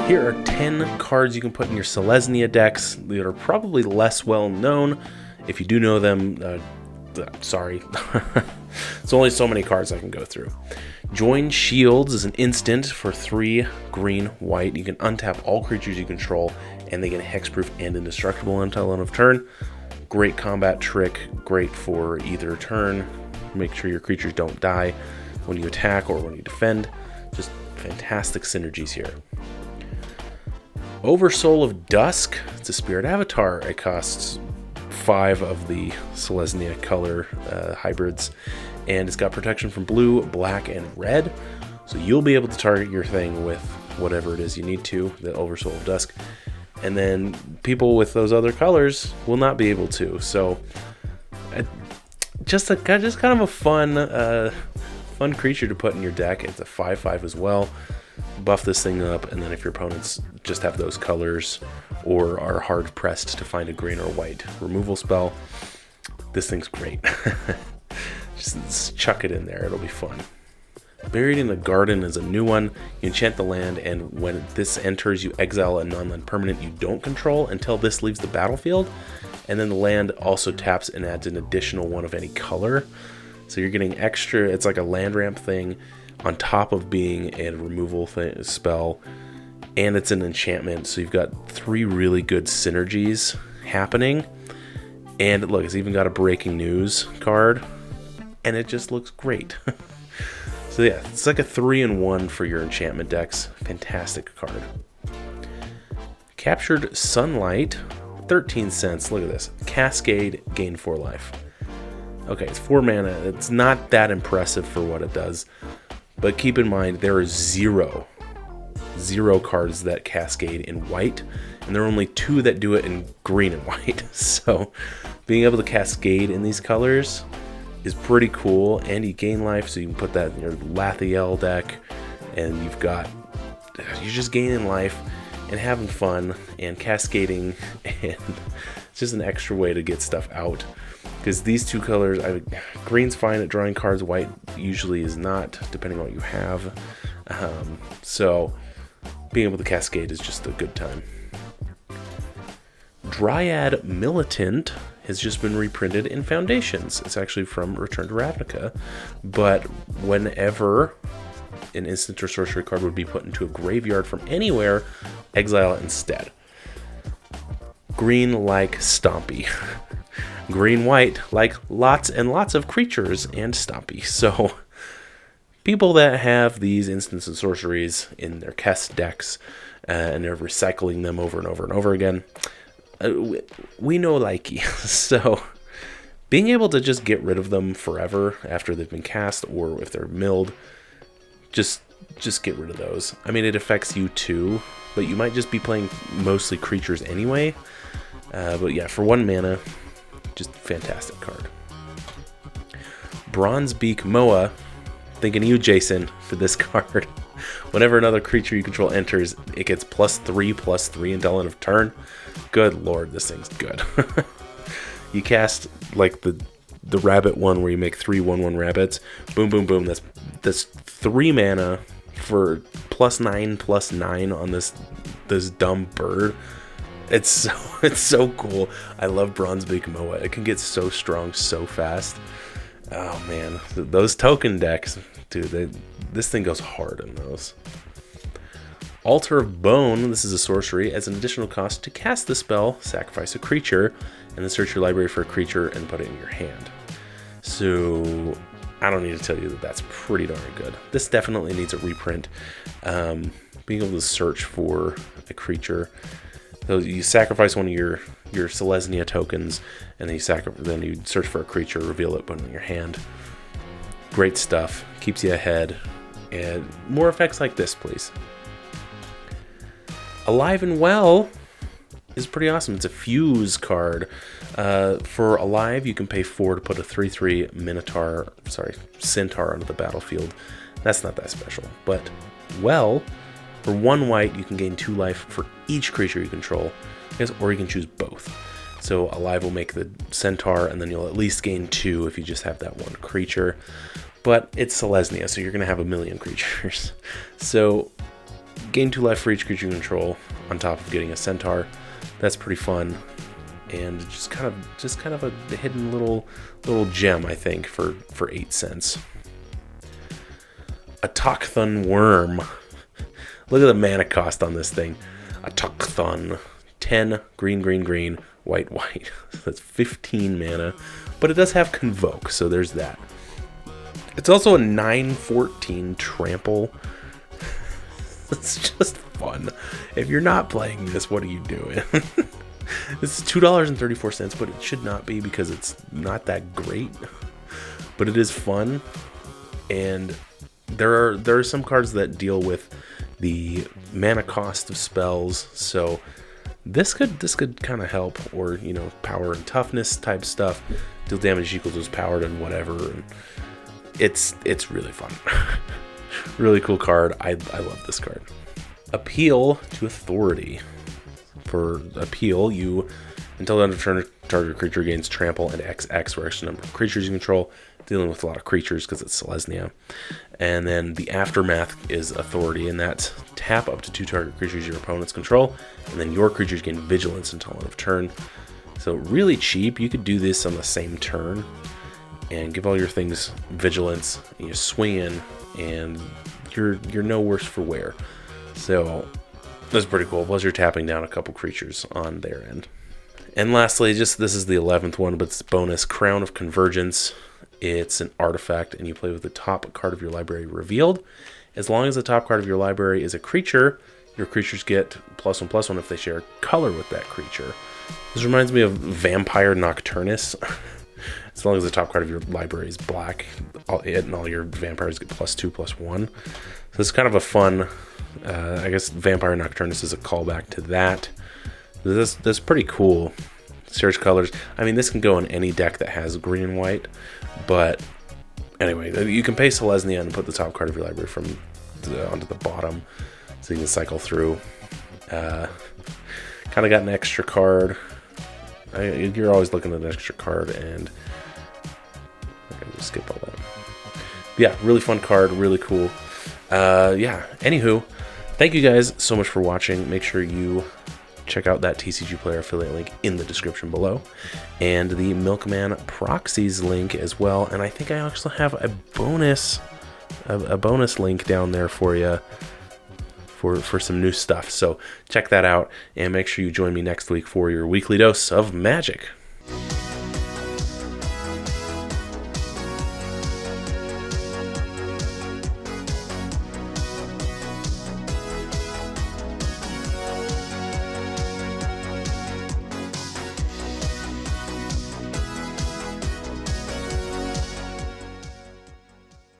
Here are 10 cards you can put in your Selesnya decks that are probably less well known. If you do know them, sorry. It's only so many cards I can go through. Join Shields is an instant for 3 green white. You can untap all creatures you control, and they get hexproof and indestructible until end of turn. Great combat trick, great for either turn. Make sure your creatures don't die when you attack or when you defend. Just fantastic synergies here. Oversoul of Dusk, it's a spirit avatar. It costs 5 of the Selesnya color hybrids, and it's got protection from blue, black, and red. So you'll be able to target your thing with whatever it is you need to, the Oversoul of Dusk. And then people with those other colors will not be able to. So just kind of a fun creature to put in your deck. It's a 5/5 as well. Buff this thing up, and then if your opponents just have those colors or are hard pressed to find a green or white removal spell, this thing's great. Just chuck it in there, it'll be fun. Buried in the Garden is a new one. You enchant the land, and when this enters, you exile a non-land permanent you don't control until this leaves the battlefield, and then the land also taps and adds an additional one of any color. So you're getting extra, it's like a land ramp thing on top of being a removal spell, and it's an enchantment, so you've got 3 really good synergies happening. And look, it's even got a breaking news card, and it just looks great. So yeah, it's like a 3-in-1 for your enchantment decks. Fantastic card. Captured Sunlight, 13 cents. Look at this. Cascade, gain 4 life. Okay, it's 4 mana. It's not that impressive for what it does. But keep in mind, there are zero cards that cascade in white, and there are only 2 that do it in green and white. So being able to cascade in these colors is pretty cool, and you gain life, so you can put that in your Lathiel deck, and you're just gaining life and having fun and cascading, and it's just an extra way to get stuff out. Because these 2 colors, green's fine at drawing cards, white usually is not, depending on what you have. So being able to cascade is just a good time. Dryad Militant has just been reprinted in Foundations. It's actually from Return to Ravnica, but whenever an instant or sorcery card would be put into a graveyard from anywhere, exile it instead. Green like Stompy. Green-white, like lots and lots of creatures and Stompy. So people that have these instants and sorceries in their Kest decks and they're recycling them over and over and over again, we know likey. So being able to just get rid of them forever after they've been cast, or if they're milled, just get rid of those. I mean, it affects you too, but you might just be playing mostly creatures anyway. But yeah, for 1 mana, just fantastic card. Bronze Beak Moa, thinking of you, Jason, for this card. Whenever another creature you control enters, it gets +3/+3 until end of turn. Good lord, this thing's good. You cast like the rabbit one where you make 3 1/1 rabbits. Boom, boom, boom. That's 3 mana for +9/+9 on this dumb bird. It's so cool. I love Bronzebeak Moa. It can get so strong so fast. Oh man, those token decks, dude, this thing goes hard in those. Altar of Bone, this is a sorcery. As an additional cost to cast the spell, sacrifice a creature, and then search your library for a creature and put it in your hand. So I don't need to tell you that that's pretty darn good. This definitely needs a reprint. Being able to search for a creature. So you sacrifice one of your Selesnya tokens, and then you search for a creature, reveal it, put it in your hand. Great stuff. Keeps you ahead. And more effects like this, please. Alive and Well is pretty awesome. It's a fuse card. For Alive, you can pay 4 to put a 3/3 Centaur onto the battlefield. That's not that special. But Well, for 1 white, you can gain 2 life for each creature you control, or you can choose both. So Alive will make the Centaur, and then you'll at least gain 2 if you just have that 1 creature. But it's Selesnya, so you're going to have a million creatures. So gain 2 life for each creature you control on top of getting a centaur. That's pretty fun. And just kind of a hidden little gem, I think, for 8 cents. A Aon Worm. Look at the mana cost on this thing. A Aon. 10 green, white. That's 15 mana. But it does have Convoke, so there's that. It's also a 9/14 trample. It's just fun. If you're not playing this, what are you doing? This is $2.34, but it should not be because it's not that great. But it is fun, and there are some cards that deal with the mana cost of spells. So this could kind of help, or you know, power and toughness type stuff. Deal damage equal to its power and whatever. And it's really fun. Really cool card. I love this card. Appeal to Authority. For appeal, you until the end of turn, target creature gains trample and XX for extra number of creatures you control. Dealing with a lot of creatures because it's Selesnya. And then the aftermath is Authority, and that's tap up to 2 target creatures your opponents control, and then your creatures gain vigilance until end of turn. So really cheap. You could do this on the same turn and give all your things vigilance, and you swing in, and you're no worse for wear. So that's pretty cool. Plus you're tapping down a couple creatures on their end. And lastly, this is the 11th one, but it's bonus, Crown of Convergence. It's an artifact, and you play with the top card of your library revealed. As long as the top card of your library is a creature, your creatures get +1/+1 if they share color with that creature. This reminds me of Vampire Nocturnus. As long as the top card of your library is black, it and all your vampires get +2/+1. So it's kind of a fun, I guess Vampire Nocturnus is a callback to that. That's pretty cool. Search colors. I mean, this can go in any deck that has green and white, but anyway, you can pay Selesnya and put the top card of your library onto the bottom, so you can cycle through. Kind of got an extra card. You're always looking at an extra card, and okay, just skip all that. Yeah, really fun card, really cool. Yeah. Anywho, thank you guys so much for watching. Make sure you check out that TCGplayer affiliate link in the description below, and the Milkman Proxies link as well. And I think I also have a bonus link down there for you for some new stuff. So check that out, and make sure you join me next week for your weekly dose of magic.